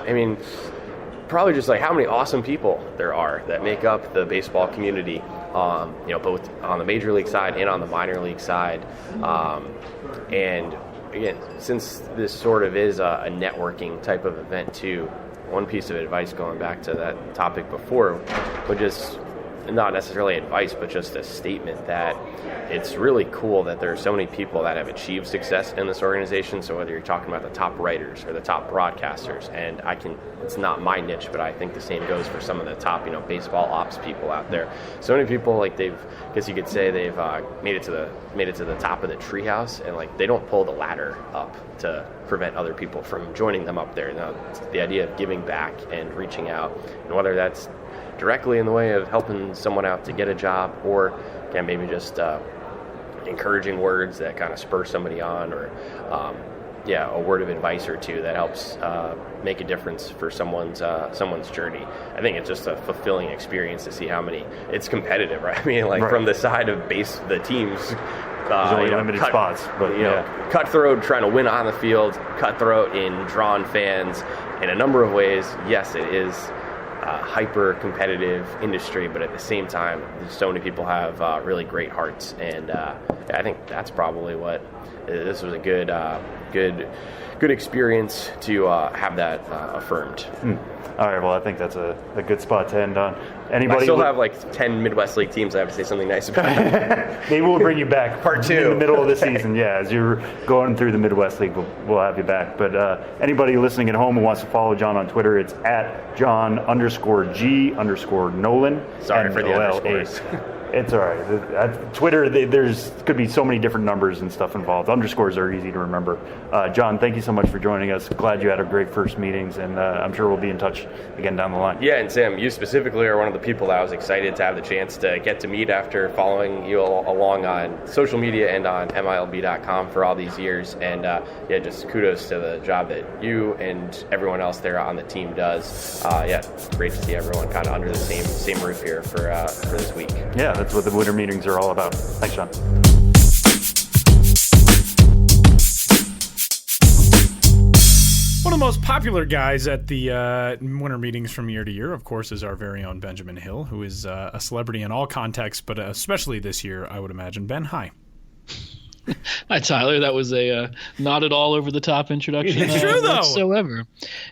probably just how many awesome people there are that make up the baseball community, both on the major league side and on the minor league side. And again, since this sort of is a networking type of event too, one piece of advice going back to that topic before would just, not necessarily advice, but just a statement that it's really cool that there are so many people that have achieved success in this organization. So whether you're talking about the top writers or the top broadcasters, and it's not my niche, but I think the same goes for some of the top, baseball ops people out there. So many people, they've made it to the top of the treehouse, and they don't pull the ladder up to prevent other people from joining them up there. Now, it's the idea of giving back and reaching out, and whether that's directly in the way of helping someone out to get a job, or maybe just encouraging words that kind of spur somebody on, or a word of advice or two that helps make a difference for someone's journey. I think it's just a fulfilling experience to see how many. It's competitive, right? From the side of the teams. There's only limited spots, but cutthroat trying to win on the field, cutthroat in drawing fans. In a number of ways, yes, it is hyper competitive industry, but at the same time, so many people have really great hearts, and I think that's probably what this was a good experience to have that affirmed. All right, well, I think that's a good spot to end on. Anybody? I still have 10 Midwest League teams I have to say something nice about. Maybe we'll bring you back Part 2 in the middle of the season. Yeah, as you're going through the Midwest League, we'll have you back. But anybody listening at home who wants to follow John on Twitter, it's at John_G_Nolan. Sorry for the underscores. It's all right. Twitter, there's could be so many different numbers and stuff involved. Underscores are easy to remember. John, thank you so much for joining us. Glad you had a great first meetings, and I'm sure we'll be in touch again down the line. Yeah, and Sam, you specifically are one of the people that I was excited to have the chance to get to meet after following you along on social media and on MILB.com for all these years. And just kudos to the job that you and everyone else there on the team does. It's great to see everyone kind of under the same roof here for this week. Yeah, that's what the winter meetings are all about. Thanks, John. One of the most popular guys at the winter meetings from year to year, of course, is our very own Benjamin Hill, who is a celebrity in all contexts, but especially this year, I would imagine. Ben, hi. Hi, Tyler. That was a not at all over the top introduction. It's true, though. Whatsoever.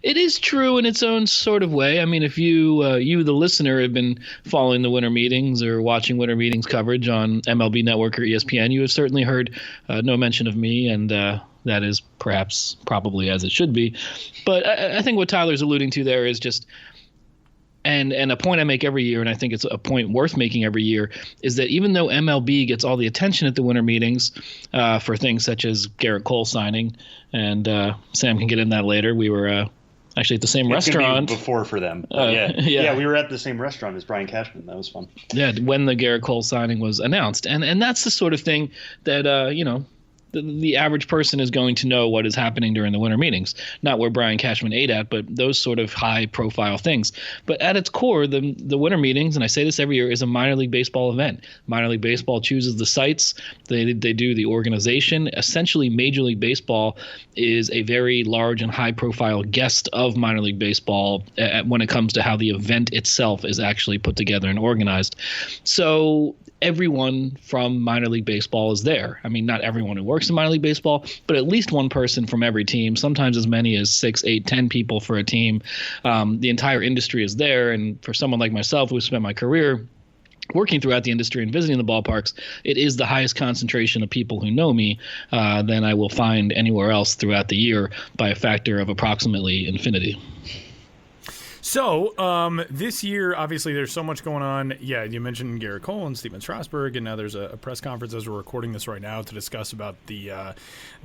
It is true in its own sort of way. I mean, if you, the listener, have been following the winter meetings or watching winter meetings coverage on MLB Network or ESPN, you have certainly heard no mention of me, and that is probably as it should be. But I think what Tyler's alluding to there is just. And a point I make every year, and I think it's a point worth making every year, is that even though MLB gets all the attention at the winter meetings for things such as Garrett Cole signing, and Sam can get in that later. We were actually at the same It's gonna be restaurant. before for them. Yeah. We were at the same restaurant as Brian Cashman. That was fun. Yeah, when the Garrett Cole signing was announced. And that's the sort of thing that, the average person is going to know what is happening during the winter meetings. Not where Brian Cashman ate at, but those sort of high-profile things. But at its core, the winter meetings, and I say this every year, is a minor league baseball event. Minor league baseball chooses the sites. They do the organization. Essentially, Major League Baseball is a very large and high-profile guest of minor league baseball when it comes to how the event itself is actually put together and organized. So everyone from minor league baseball is there. I mean, not everyone who works in minor league baseball, but at least one person from every team, sometimes as many as 6, 8, 10 people for a team. The entire industry is there. And for someone like myself who spent my career working throughout the industry and visiting the ballparks, it is the highest concentration of people who know me than I will find anywhere else throughout the year by a factor of approximately infinity. So this year, obviously, there's so much going on. Yeah, you mentioned Garrett Cole and Steven Strasburg, and now there's a press conference as we're recording this right now to discuss about the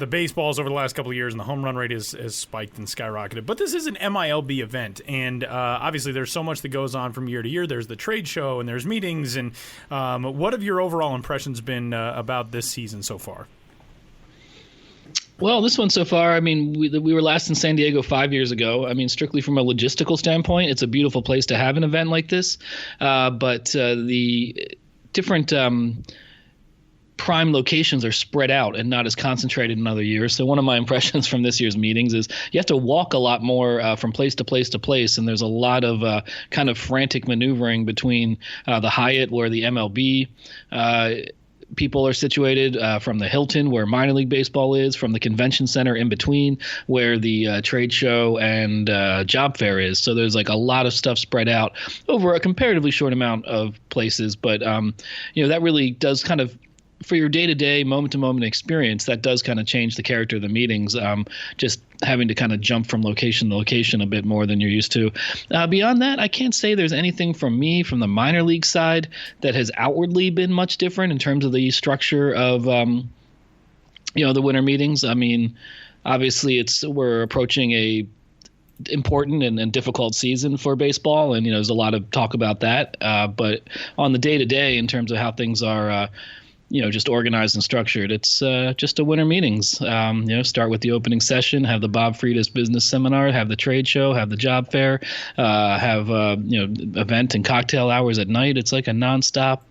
baseballs over the last couple of years, and the home run rate has spiked and skyrocketed. But this is an MILB event, and obviously there's so much that goes on from year to year. There's the trade show, and there's meetings. And what have your overall impressions been about this season so far? Well, this one so far, I mean, we were last in San Diego 5 years ago. I mean, strictly from a logistical standpoint, it's a beautiful place to have an event like this. But the different prime locations are spread out and not as concentrated in other years. So one of my impressions from this year's meetings is you have to walk a lot more from place to place to place, and there's a lot of kind of frantic maneuvering between the Hyatt, where the MLB people are situated, from the Hilton, where minor league baseball is, from the convention center in between, where the trade show and job fair is. So there's like a lot of stuff spread out over a comparatively short amount of places. But, that really does kind of, for your day-to-day, moment-to-moment experience, that does kind of change the character of the meetings, just having to kind of jump from location to location a bit more than you're used to. Beyond that, I can't say there's anything from the minor league side that has outwardly been much different in terms of the structure of, the winter meetings. I mean, obviously we're approaching a important and difficult season for baseball, and there's a lot of talk about that. But on the day-to-day, in terms of how things are just organized and structured, it's just a winter meetings. Start with the opening session, have the Bob Freitas business seminar, have the trade show, have the job fair, have event and cocktail hours at night. It's like a nonstop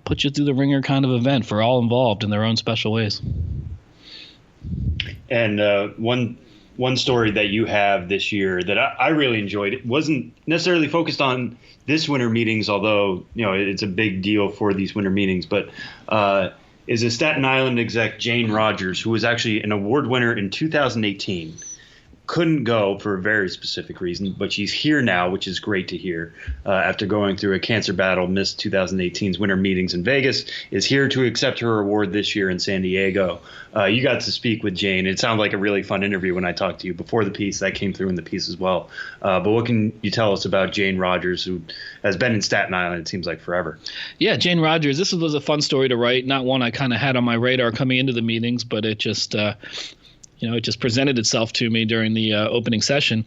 put you through the ringer kind of event for all involved in their own special ways. And one story that you have this year that I really enjoyed, it wasn't necessarily focused on this winter meetings, although it's a big deal for these winter meetings, but is a Staten Island exec, Jane Rogers, who was actually an award winner in 2018. Couldn't go for a very specific reason, but she's here now, which is great to hear. After going through a cancer battle, missed 2018's winter meetings in Vegas, is here to accept her award this year in San Diego. You got to speak with Jane. It sounded like a really fun interview when I talked to you before the piece. That came through in the piece as well. But what can you tell us about Jane Rogers, who has been in Staten Island, it seems like, forever? Yeah, Jane Rogers, this was a fun story to write. Not one I kind of had on my radar coming into the meetings, but it just it just presented itself to me during the opening session.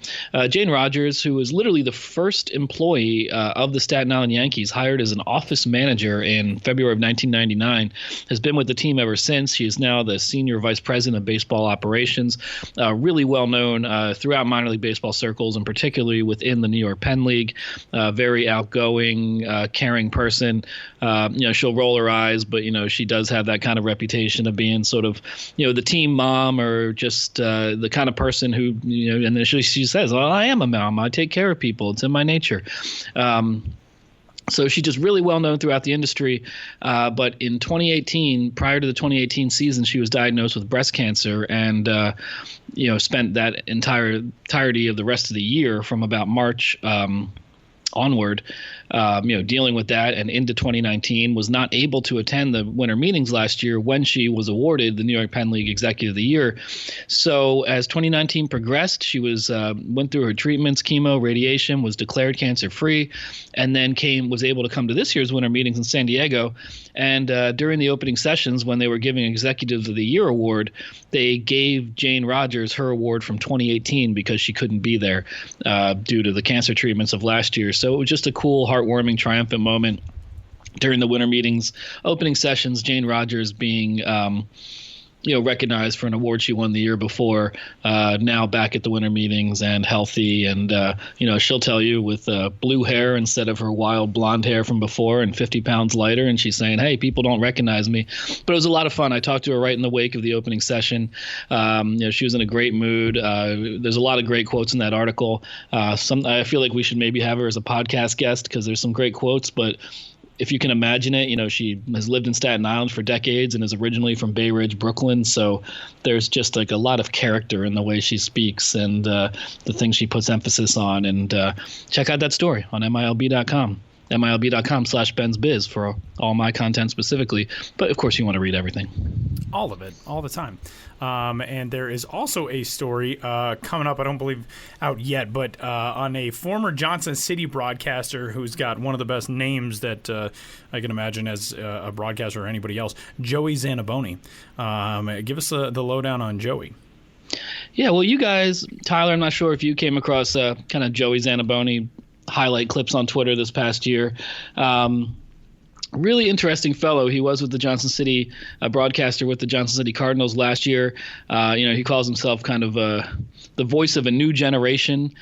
Jane Rogers, who was literally the first employee of the Staten Island Yankees, hired as an office manager in February of 1999, has been with the team ever since. She is now the senior vice president of baseball operations, really well known throughout minor league baseball circles, and particularly within the New York Penn League. Very outgoing, caring person. She'll roll her eyes, but she does have that kind of reputation of being sort of the team mom, or just the kind of person who, and then she says, well, I am a mom. I take care of people. It's in my nature. So she's just really well known throughout the industry. But in 2018, prior to the 2018 season, she was diagnosed with breast cancer and, spent that entirety of the rest of the year from about March onward, dealing with that and into 2019, was not able to attend the winter meetings last year when she was awarded the New York Penn League Executive of the Year. So as 2019 progressed, she went through her treatments, chemo, radiation, was declared cancer-free, and then was able to come to this year's winter meetings in San Diego. And during the opening sessions, when they were giving Executive of the Year award, they gave Jane Rogers her award from 2018 because she couldn't be there due to the cancer treatments of last year. So it was just a cool, heartwarming, triumphant moment during the winter meetings opening sessions. Jane Rogers being recognized for an award she won the year before, now back at the winter meetings and healthy. And, she'll tell you with blue hair instead of her wild blonde hair from before and 50 pounds lighter. And she's saying, hey, people don't recognize me. But it was a lot of fun. I talked to her right in the wake of the opening session. She was in a great mood. There's a lot of great quotes in that article. I feel like we should maybe have her as a podcast guest because there's some great quotes. But if you can imagine it, she has lived in Staten Island for decades and is originally from Bay Ridge, Brooklyn. So there's just like a lot of character in the way she speaks and the things she puts emphasis on. And check out that story on MILB.com. MILB.com/BensBiz for all my content specifically. But of course, you want to read everything. All of it, all the time. And there is also a story coming up, I don't believe out yet, but on a former Johnson City broadcaster who's got one of the best names that I can imagine as a broadcaster or anybody else, Joey Zanaboni. Give us the lowdown on Joey. Yeah, well, you guys, Tyler, I'm not sure if you came across kind of Joey Zanaboni highlight clips on Twitter this past year. Really interesting fellow. He was with the Johnson City broadcaster with the Johnson City Cardinals last year. He calls himself kind of the voice of a new generation.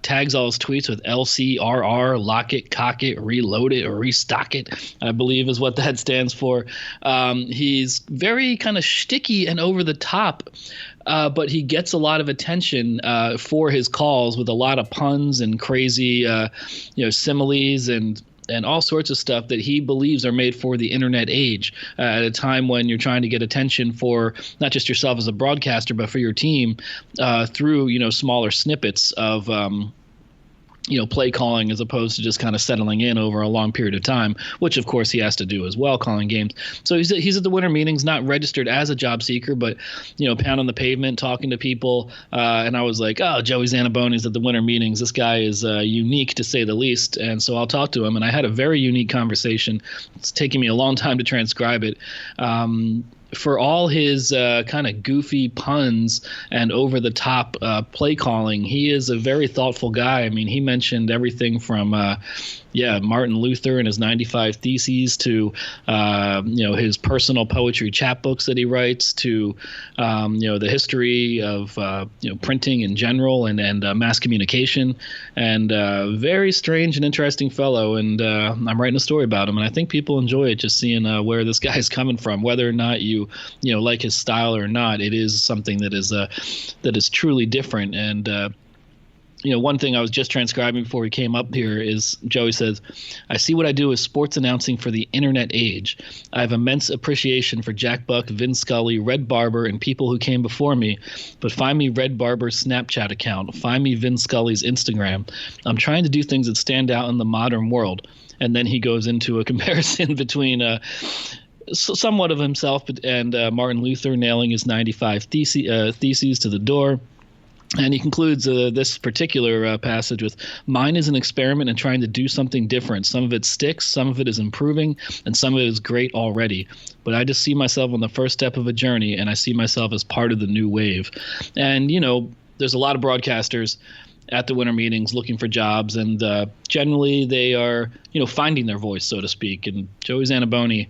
Tags all his tweets with LCRR, lock it, cock it, reload it, or restock it, I believe is what that stands for. He's very kind of shticky and over the top. But he gets a lot of attention for his calls with a lot of puns and crazy, similes and all sorts of stuff that he believes are made for the internet age at a time when you're trying to get attention for not just yourself as a broadcaster, but for your team through, smaller snippets of play calling as opposed to just kind of settling in over a long period of time, which of course he has to do as well, calling games. So he's at the winter meetings, not registered as a job seeker, but, pounding the pavement, talking to people. And I was like, oh, Joey Zanaboni's at the winter meetings. This guy is unique to say the least. And so I'll talk to him. And I had a very unique conversation. It's taking me a long time to transcribe it. For all his kind of goofy puns and over-the-top play calling, he is a very thoughtful guy. I mean, he mentioned everything from Martin Luther and his 95 Theses to his personal poetry chapbooks that he writes to the history of printing in general and mass communication, and very strange and interesting fellow. And I'm writing a story about him, and I think people enjoy it, just seeing where this guy's coming from, whether or not you like his style or not. It is something that is truly different. And one thing I was just transcribing before we came up here is Joey says, I see what I do as sports announcing for the internet age. I have immense appreciation for Jack Buck, Vin Scully, Red Barber, and people who came before me. But find me Red Barber's Snapchat account. Find me Vin Scully's Instagram. I'm trying to do things that stand out in the modern world. And then he goes into a comparison between somewhat of himself and Martin Luther nailing his 95 theses to the door. And he concludes this particular passage with, mine is an experiment in trying to do something different. Some of it sticks, some of it is improving, and some of it is great already. But I just see myself on the first step of a journey, and I see myself as part of the new wave. And, there's a lot of broadcasters at the winter meetings looking for jobs, and generally they are, finding their voice, so to speak. And Joey Zanaboni,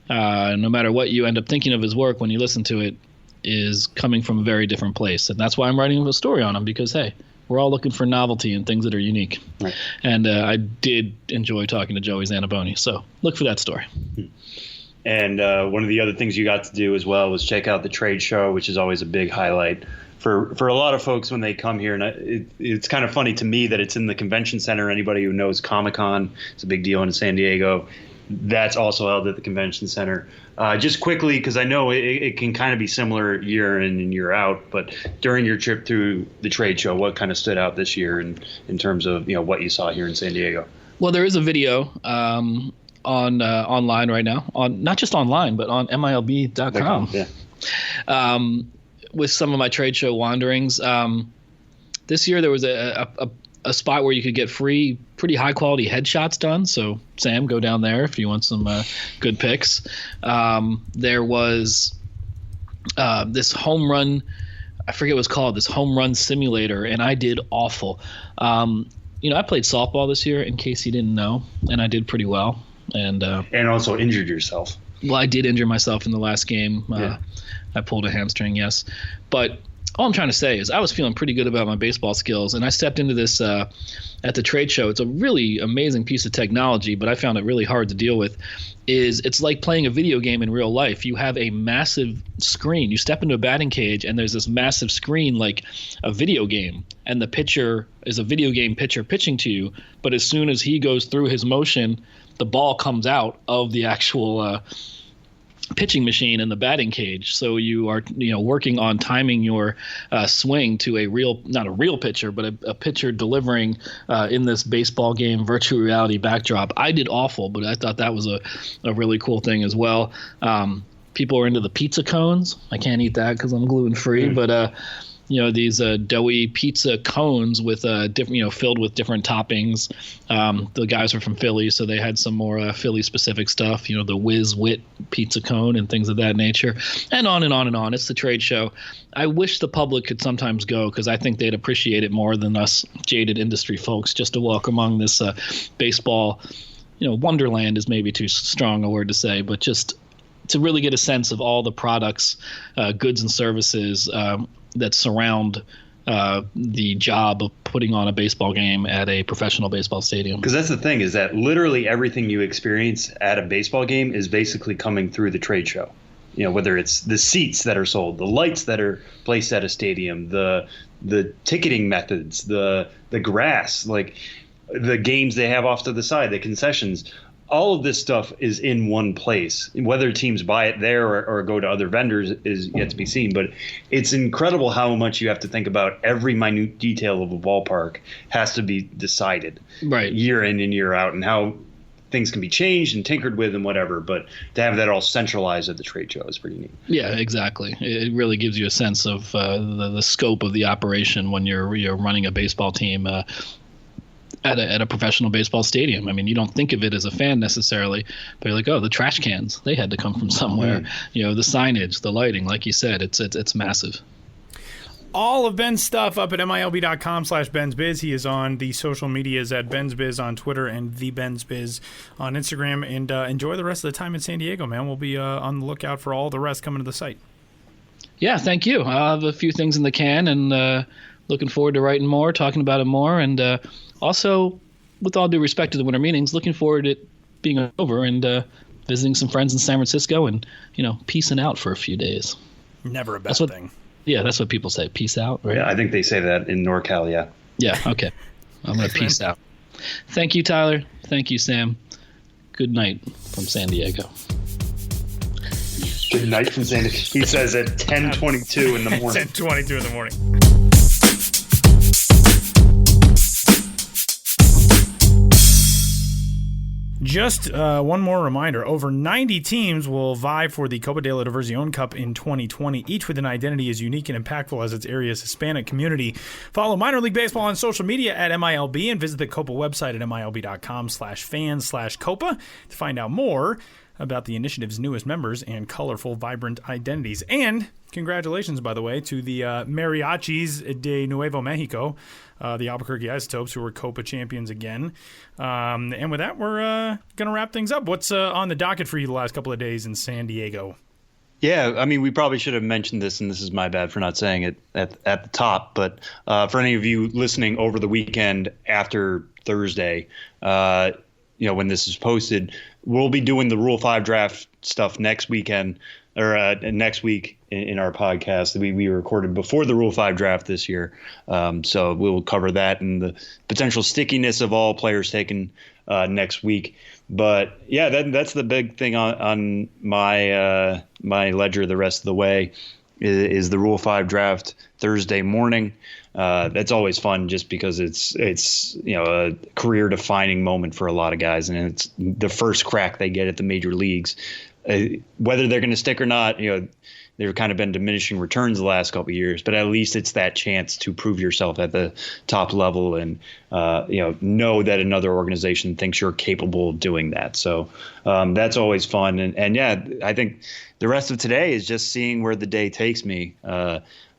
no matter what you end up thinking of his work when you listen to it, is coming from a very different place. And that's why I'm writing a story on him, because, hey, we're all looking for novelty and things that are unique. Right. And I did enjoy talking to Joey Zanaboni. So look for that story. And one of the other things you got to do as well was check out the trade show, which is always a big highlight for a lot of folks when they come here. And it's kind of funny to me that it's in the convention center. Anybody who knows Comic-Con, it's a big deal in San Diego. that's also held at the convention center. Just quickly, because I know it can kind of be similar year in and year out, but during your trip through the trade show, what kind of stood out this year in terms of what you saw here in San Diego? Well, there is a video on online right now, on not just online, but on MILB.com. Yeah. With some of my trade show wanderings. This year there was a spot where you could get free, pretty high quality headshots done. So Sam, go down there if you want some good picks. There was this home run, I forget what it's called, this home run simulator, and I did awful. I played softball this year, in case you didn't know, and I did pretty well. And also injured yourself. Well, I did injure myself in the last game. I pulled a hamstring, yes. But all I'm trying to say is I was feeling pretty good about my baseball skills, and I stepped into this at the trade show. It's a really amazing piece of technology, but I found it really hard to deal with. It's like playing a video game in real life. You have a massive screen. You step into a batting cage, and there's this massive screen like a video game, and the pitcher is a video game pitcher pitching to you, but as soon as he goes through his motion, the ball comes out of the actual pitching machine in the batting cage. So you are working on timing your swing to not a real pitcher, but a pitcher delivering in this baseball game virtual reality backdrop. I did awful, but I thought that was a really cool thing as well. People are into the pizza cones. I can't eat that because I'm gluten free, but these doughy pizza cones with different, filled with different toppings. The guys were from Philly, so they had some more Philly specific stuff. The Whiz Wit pizza cone and things of that nature, and on and on and on. It's the trade show. I wish the public could sometimes go, because I think they'd appreciate it more than us jaded industry folks, just to walk among this baseball. Wonderland is maybe too strong a word to say, but just to really get a sense of all the products, goods and services that surround the job of putting on a baseball game at a professional baseball stadium. Because that's the thing, is that literally everything you experience at a baseball game is basically coming through the trade show. Whether it's the seats that are sold, the lights that are placed at a stadium, the ticketing methods, the grass, like the games they have off to the side, the concessions. All of this stuff is in one place. Whether teams buy it there or go to other vendors is yet to be seen. But it's incredible how much you have to think about. Every minute detail of a ballpark has to be decided year in and year out, and how things can be changed and tinkered with and whatever. But to have that all centralized at the trade show is pretty neat. Yeah, exactly. It really gives you a sense of the scope of the operation when you're running a baseball team at a professional baseball stadium. I mean, you don't think of it as a fan necessarily, but you're like, oh, the trash cans, they had to come from somewhere. The signage, the lighting, like you said, it's massive. All of Ben's stuff up at MILB.com/BensBiz. He is on the social medias at BensBiz on Twitter and the BensBiz on Instagram. And enjoy the rest of the time in San Diego, man. We'll be on the lookout for all the rest coming to the site. Yeah, thank you. I have a few things in the can, and looking forward to writing more, talking about it more, and also, with all due respect to the winter meetings, looking forward to it being over and visiting some friends in San Francisco and, peacing out for a few days. Never a bad thing. Yeah, that's what people say. Peace out, right? Yeah, I think they say that in NorCal, yeah. Yeah, okay. I'm going to peace out. Thank you, Tyler. Thank you, Sam. Good night from San Diego. Good night from San Diego. He says at 10:22 in the morning. 10:22 in the morning. Just one more reminder. Over 90 teams will vie for the Copa de la Diversión Cup in 2020, each with an identity as unique and impactful as its area's Hispanic community. Follow minor league baseball on social media at MILB and visit the Copa website at MILB.com/fans/Copa to find out more about the initiative's newest members and colorful, vibrant identities. And congratulations, by the way, to the Mariachis de Nuevo Mexico, the Albuquerque Isotopes, who were Copa champions again. And with that, we're going to wrap things up. What's on the docket for you the last couple of days in San Diego? Yeah, I mean, we probably should have mentioned this, and this is my bad for not saying it at the top. But for any of you listening over the weekend after Thursday, when this is posted, we'll be doing the Rule 5 draft stuff next weekend or next week in our podcast. We recorded before the Rule 5 draft this year. So we'll cover that and the potential stickiness of all players taken next week. But yeah, that's the big thing on my my ledger the rest of the way is the Rule 5 draft Thursday morning. That's always fun just because it's a career defining moment for a lot of guys, and it's the first crack they get at the major leagues. Whether they're going to stick or not, they've kind of been diminishing returns the last couple of years, but at least it's that chance to prove yourself at the top level and know that another organization thinks you're capable of doing that. So that's always fun. And yeah, I think the rest of today is just seeing where the day takes me.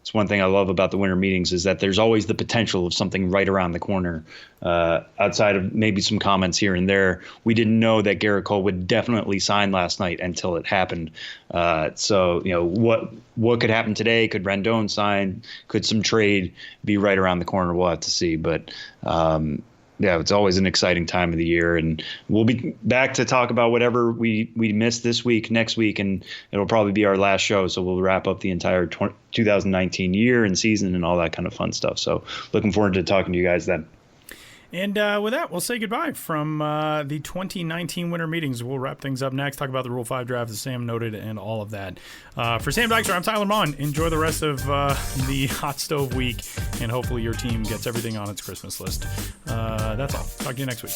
It's one thing I love about the winter meetings is that there's always the potential of something right around the corner. Outside of maybe some comments here and there, we didn't know that Garrett Cole would definitely sign last night until it happened. So what could happen today? Could Rendon sign? Could some trade be right around the corner? We'll have to see. But yeah, it's always an exciting time of the year, and we'll be back to talk about whatever we missed this week, next week, and it'll probably be our last show. So we'll wrap up the entire 2019 year and season and all that kind of fun stuff. So looking forward to talking to you guys then. And with that, we'll say goodbye from the 2019 winter meetings. We'll wrap things up next, talk about the Rule 5 draft, as Sam noted, and all of that. For Sam Dykstra, I'm Tyler Mon. Enjoy the rest of the hot stove week, and hopefully your team gets everything on its Christmas list. That's all. Talk to you next week.